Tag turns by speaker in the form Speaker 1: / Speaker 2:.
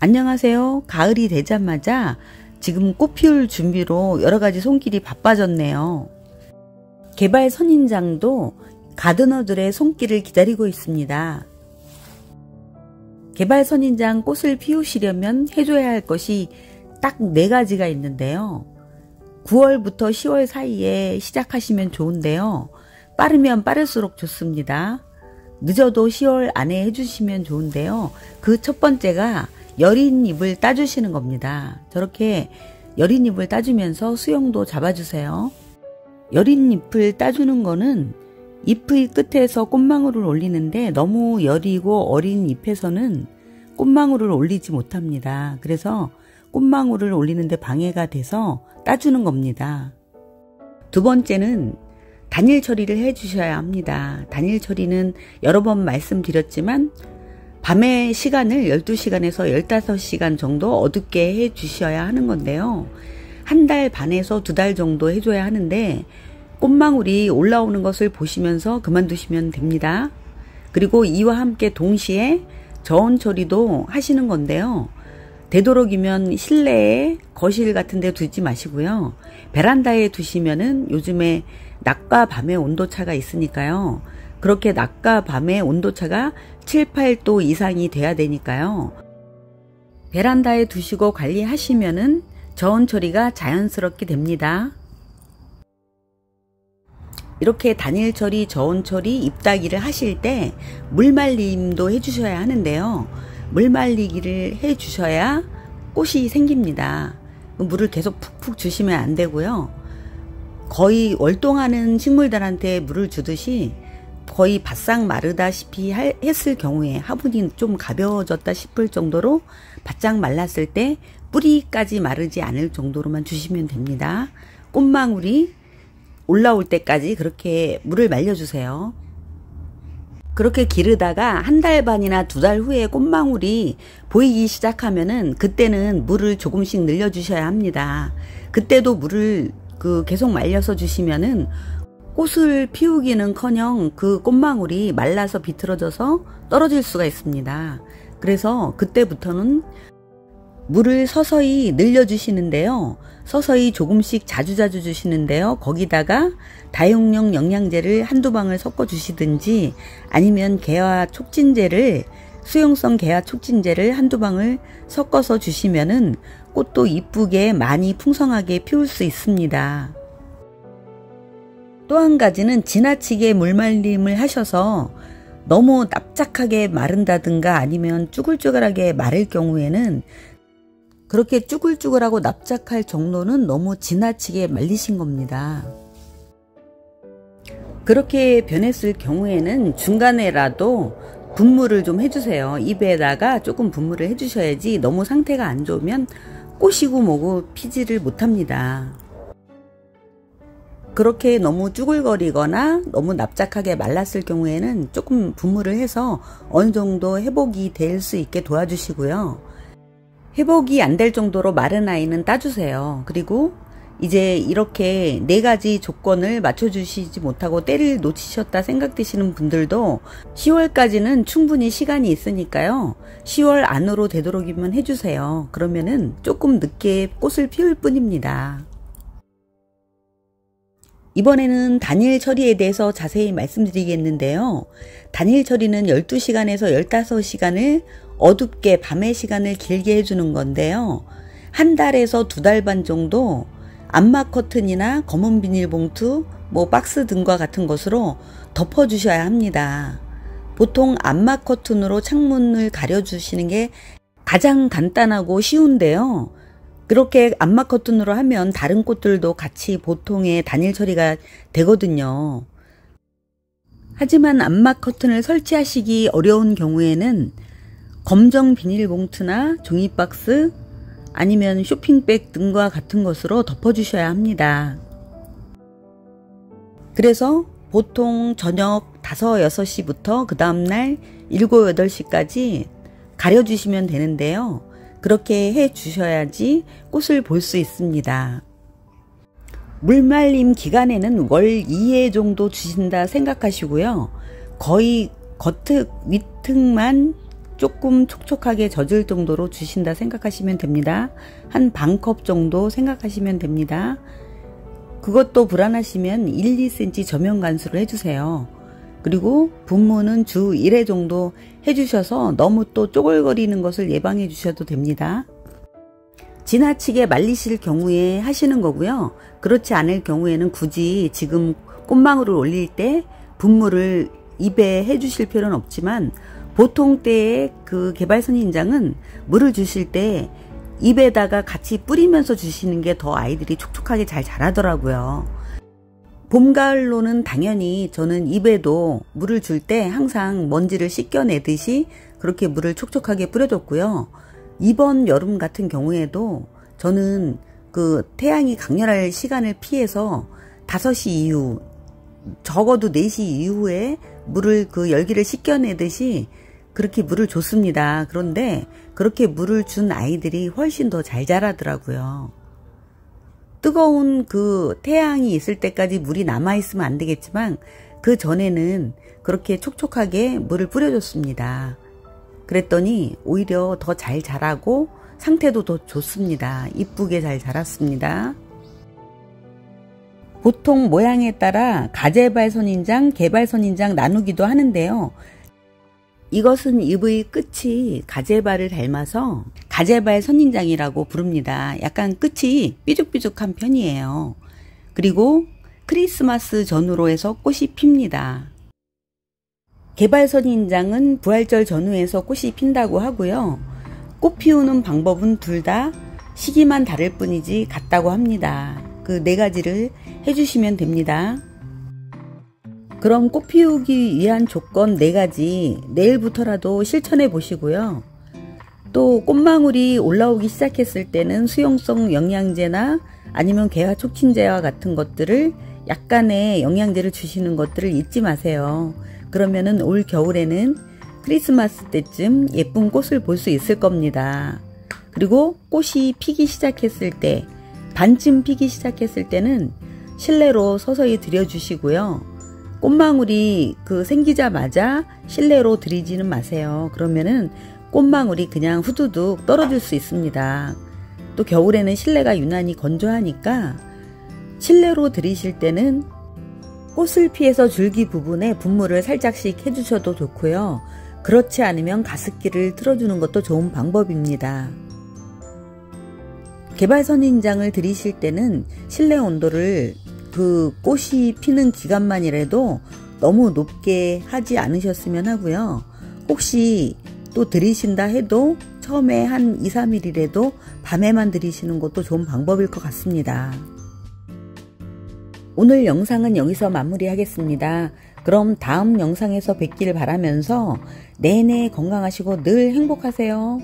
Speaker 1: 안녕하세요. 가을이 되자마자 지금 꽃 피울 준비로 여러가지 손길이 바빠졌네요. 개발 선인장도 가드너들의 손길을 기다리고 있습니다. 개발 선인장 꽃을 피우시려면 해줘야 할 것이 딱 4가지가 있는데요. 9월부터 10월 사이에 시작하시면 좋은데요. 빠르면 빠를수록 좋습니다. 늦어도 10월 안에 해주시면 좋은데요. 그 첫 번째가 여린 잎을 따주시는 겁니다. 저렇게 여린 잎을 따주면서 수영도 잡아주세요. 여린 잎을 따주는 거는 잎의 끝에서 꽃망울을 올리는데 너무 여리고 어린 잎에서는 꽃망울을 올리지 못합니다. 그래서 꽃망울을 올리는데 방해가 돼서 따주는 겁니다. 두 번째는 단일 처리를 해주셔야 합니다. 단일 처리는 여러 번 말씀드렸지만 밤의 시간을 12시간에서 15시간 정도 어둡게 해 주셔야 하는 건데요. 1달 반에서 2달 정도 해줘야 하는데 꽃망울이 올라오는 것을 보시면서 그만두시면 됩니다. 그리고 이와 함께 동시에 저온 처리도 하시는 건데요. 되도록이면 실내에 거실 같은 데 두지 마시고요. 베란다에 두시면은 요즘에 낮과 밤의 온도차가 있으니까요. 그렇게 낮과 밤의 온도차가 7, 8도 이상이 돼야 되니까요. 베란다에 두시고 관리하시면은 저온 처리가 자연스럽게 됩니다. 이렇게 단일 처리, 저온 처리, 잎따기를 하실 때 물말림도 해주셔야 하는데요. 물말리기를 해주셔야 꽃이 생깁니다. 물을 계속 푹푹 주시면 안 되고요. 거의 월동하는 식물들한테 물을 주듯이 거의 바싹 마르다시피 했을 경우에 화분이 좀 가벼워졌다 싶을 정도로 바짝 말랐을 때 뿌리까지 마르지 않을 정도로만 주시면 됩니다. 꽃망울이 올라올 때까지 그렇게 물을 말려주세요. 그렇게 기르다가 1달 반이나 2달 후에 꽃망울이 보이기 시작하면은 그때는 물을 조금씩 늘려주셔야 합니다. 그때도 물을 계속 말려서 주시면은 꽃을 피우기는커녕 그 꽃망울이 말라서 비틀어져서 떨어질 수가 있습니다. 그래서 그때부터는 물을 서서히 늘려주시는데요. 서서히 조금씩 자주자주 주시는데요. 거기다가 다용량 영양제를 한두 방울 섞어 주시든지 아니면 개화 촉진제를 수용성 개화 촉진제를 한두 방울 섞어서 주시면은 꽃도 이쁘게 많이 풍성하게 피울 수 있습니다. 또 한 가지는 지나치게 물말림을 하셔서 너무 납작하게 마른다든가 아니면 쭈글쭈글하게 마를 경우에는 그렇게 쭈글쭈글하고 납작할 정도는 너무 지나치게 말리신 겁니다. 그렇게 변했을 경우에는 중간에라도 분무를 좀 해주세요. 잎에다가 조금 분무를 해주셔야지 너무 상태가 안 좋으면 꽃이고 뭐고 피지를 못합니다. 그렇게 너무 쭈글거리거나 너무 납작하게 말랐을 경우에는 조금 분무를 해서 어느 정도 회복이 될 수 있게 도와주시고요. 회복이 안 될 정도로 마른 아이는 따주세요. 그리고 이제 이렇게 4가지 조건을 맞춰주시지 못하고 때를 놓치셨다 생각되시는 분들도 10월까지는 충분히 시간이 있으니까요. 10월 안으로 되도록이면 해주세요. 그러면은 조금 늦게 꽃을 피울 뿐입니다. 이번에는 단일 처리에 대해서 자세히 말씀드리겠는데요. 단일 처리는 12시간에서 15시간을 어둡게 밤의 시간을 길게 해주는 건데요. 1달에서 2달 반 정도 암막 커튼이나 검은 비닐봉투, 박스 등과 같은 것으로 덮어주셔야 합니다. 보통 암막 커튼으로 창문을 가려주시는 게 가장 간단하고 쉬운데요. 그렇게 암막 커튼으로 하면 다른 꽃들도 같이 보통의 단일 처리가 되거든요. 하지만 암막 커튼을 설치하시기 어려운 경우에는 검정 비닐봉투나 종이박스 아니면 쇼핑백 등과 같은 것으로 덮어주셔야 합니다. 그래서 보통 저녁 5, 6시부터 그 다음날 7, 8시까지 가려주시면 되는데요. 그렇게 해 주셔야지 꽃을 볼 수 있습니다. 물말림 기간에는 월 2회 정도 주신다 생각하시고요. 거의 윗흙만 조금 촉촉하게 젖을 정도로 주신다 생각하시면 됩니다. 한 반컵 정도 생각하시면 됩니다. 그것도 불안하시면 1, 2cm 저면 간수를 해주세요. 그리고 분무는 주 1회 정도 해주셔서 너무 또 쪼글거리는 것을 예방해 주셔도 됩니다. 지나치게 말리실 경우에 하시는 거고요. 그렇지 않을 경우에는 굳이 지금 꽃망울을 올릴 때 분무를 입에 해주실 필요는 없지만 보통 때의 그 개발선인장은 물을 주실 때 입에다가 같이 뿌리면서 주시는 게 더 아이들이 촉촉하게 잘 자라더라고요. 봄, 가을로는 당연히 저는 입에도 물을 줄 때 항상 먼지를 씻겨내듯이 그렇게 물을 촉촉하게 뿌려줬고요. 이번 여름 같은 경우에도 저는 그 태양이 강렬할 시간을 피해서 5시 이후, 적어도 4시 이후에 물을 그 열기를 씻겨내듯이 그렇게 물을 줬습니다. 그런데 그렇게 물을 준 아이들이 훨씬 더 잘 자라더라고요. 뜨거운 그 태양이 있을 때까지 물이 남아있으면 안 되겠지만 그 전에는 그렇게 촉촉하게 물을 뿌려줬습니다. 그랬더니 오히려 더 잘 자라고 상태도 더 좋습니다. 이쁘게 잘 자랐습니다. 보통 모양에 따라 가재발 선인장, 개발 선인장 나누기도 하는데요. 이것은 잎의 끝이 가재발을 닮아서 가재발 선인장이라고 부릅니다. 약간 끝이 삐죽삐죽한 편이에요. 그리고 크리스마스 전후로 해서 꽃이 핍니다. 개발 선인장은 부활절 전후에서 꽃이 핀다고 하고요. 꽃 피우는 방법은 둘 다 시기만 다를 뿐이지 같다고 합니다. 그 4가지를 해주시면 됩니다. 그럼 꽃 피우기 위한 조건 4가지 내일부터라도 실천해 보시고요. 또 꽃망울이 올라오기 시작했을 때는 수용성 영양제나 아니면 개화 촉진제와 같은 것들을 약간의 영양제를 주시는 것들을 잊지 마세요. 그러면은 올 겨울에는 크리스마스 때쯤 예쁜 꽃을 볼 수 있을 겁니다. 그리고 꽃이 피기 시작했을 때, 반쯤 피기 시작했을 때는 실내로 서서히 들여주시고요. 꽃망울이 생기자마자 실내로 들이지는 마세요. 그러면은 꽃망울이 그냥 후두둑 떨어질 수 있습니다. 또 겨울에는 실내가 유난히 건조하니까 실내로 들이실 때는 꽃을 피해서 줄기 부분에 분무를 살짝씩 해주셔도 좋고요. 그렇지 않으면 가습기를 틀어주는 것도 좋은 방법입니다. 개발선인장을 들이실 때는 실내 온도를 그 꽃이 피는 기간만이라도 너무 높게 하지 않으셨으면 하고요. 혹시 또 들이신다 해도 처음에 한 2, 3일이라도 밤에만 들이시는 것도 좋은 방법일 것 같습니다. 오늘 영상은 여기서 마무리하겠습니다. 그럼 다음 영상에서 뵙길 바라면서 내내 건강하시고 늘 행복하세요.